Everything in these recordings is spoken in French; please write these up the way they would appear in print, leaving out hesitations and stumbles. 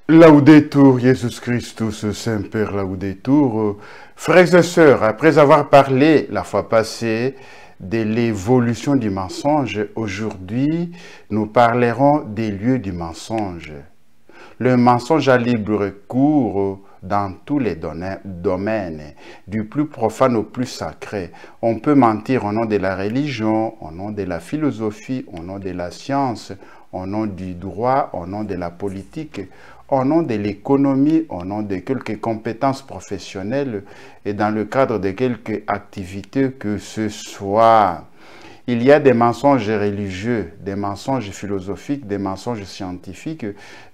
Laudetur Jesus Christus, Saint-Père Laudetur. Frères et sœurs, après avoir parlé la fois passée de l'évolution du mensonge, aujourd'hui nous parlerons des lieux du mensonge. Le mensonge a libre cours dans tous les domaines, du plus profane au plus sacré. On peut mentir au nom de la religion, au nom de la philosophie, au nom de la science, au nom du droit, au nom de la politique, au nom de l'économie, au nom de quelques compétences professionnelles et dans le cadre de quelques activités que ce soit. Il y a des mensonges religieux, des mensonges philosophiques, des mensonges scientifiques,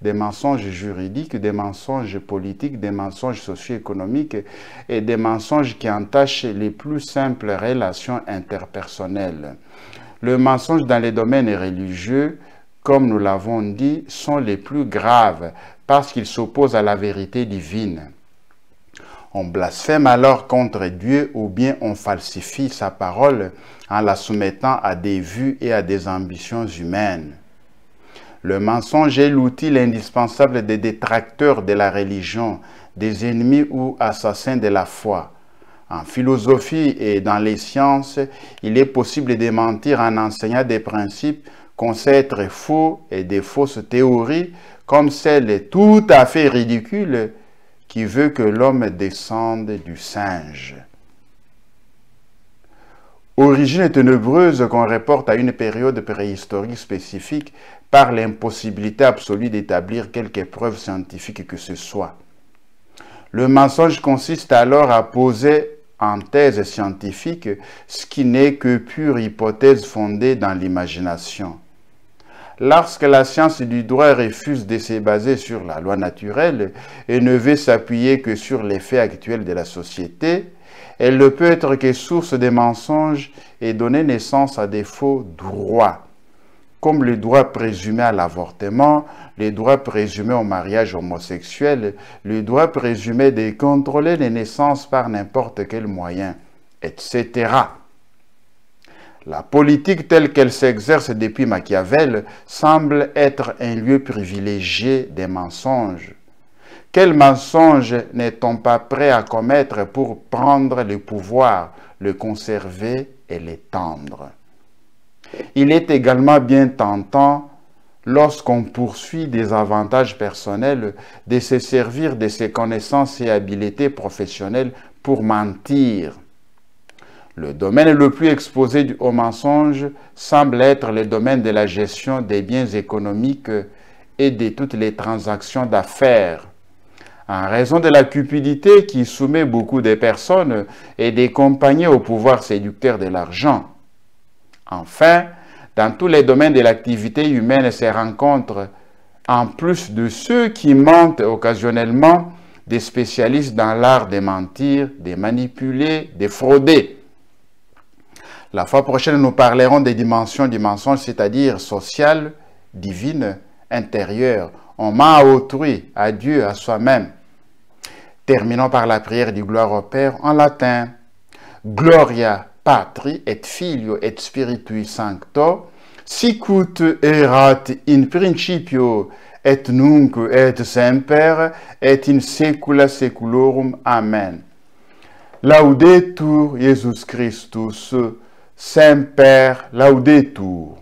des mensonges juridiques, des mensonges politiques, des mensonges socio-économiques et des mensonges qui entachent les plus simples relations interpersonnelles. Le mensonge dans les domaines religieux, comme nous l'avons dit, sont les plus graves parce qu'ils s'opposent à la vérité divine. On blasphème alors contre Dieu ou bien on falsifie sa parole en la soumettant à des vues et à des ambitions humaines. Le mensonge est l'outil indispensable des détracteurs de la religion, des ennemis ou assassins de la foi. En philosophie et dans les sciences, il est possible de mentir en enseignant des principes qu'on sait être faux et des fausses théories comme celle tout à fait ridicule qui veut que l'homme descende du singe. Origine ténébreuse qu'on reporte à une période préhistorique spécifique par l'impossibilité absolue d'établir quelque preuve scientifique que ce soit. Le mensonge consiste alors à poser en thèse scientifique ce qui n'est que pure hypothèse fondée dans l'imagination. Lorsque la science du droit refuse de se baser sur la loi naturelle et ne veut s'appuyer que sur les faits actuels de la société, elle ne peut être que source de mensonges et donner naissance à des faux droits, comme le droit présumé à l'avortement, le droit présumé au mariage homosexuel, le droit présumé de contrôler les naissances par n'importe quel moyen, etc. La politique telle qu'elle s'exerce depuis Machiavel semble être un lieu privilégié des mensonges. Quel mensonge n'est-on pas prêt à commettre pour prendre le pouvoir, le conserver et l'étendre? Il est également bien tentant, lorsqu'on poursuit des avantages personnels, de se servir de ses connaissances et habiletés professionnelles pour mentir. Le domaine le plus exposé au mensonge semble être le domaine de la gestion des biens économiques et de toutes les transactions d'affaires. En raison de la cupidité qui soumet beaucoup de personnes et des compagnies au pouvoir séducteur de l'argent. Enfin, dans tous les domaines de l'activité humaine se rencontrent, en plus de ceux qui mentent occasionnellement, des spécialistes dans l'art de mentir, de manipuler, de frauder. La fois prochaine, nous parlerons des dimensions du mensonge, c'est-à-dire sociales, divines, intérieures. On ment à autrui, à Dieu, à soi-même. Terminons par la prière du gloire au Père en latin. Gloria Patri et Filio et Spiritui Sancto, sicut erat in principio et nunc et semper et in saecula saeculorum. Amen. Laudetur Jesus Christus, Saint-Père Laudetur.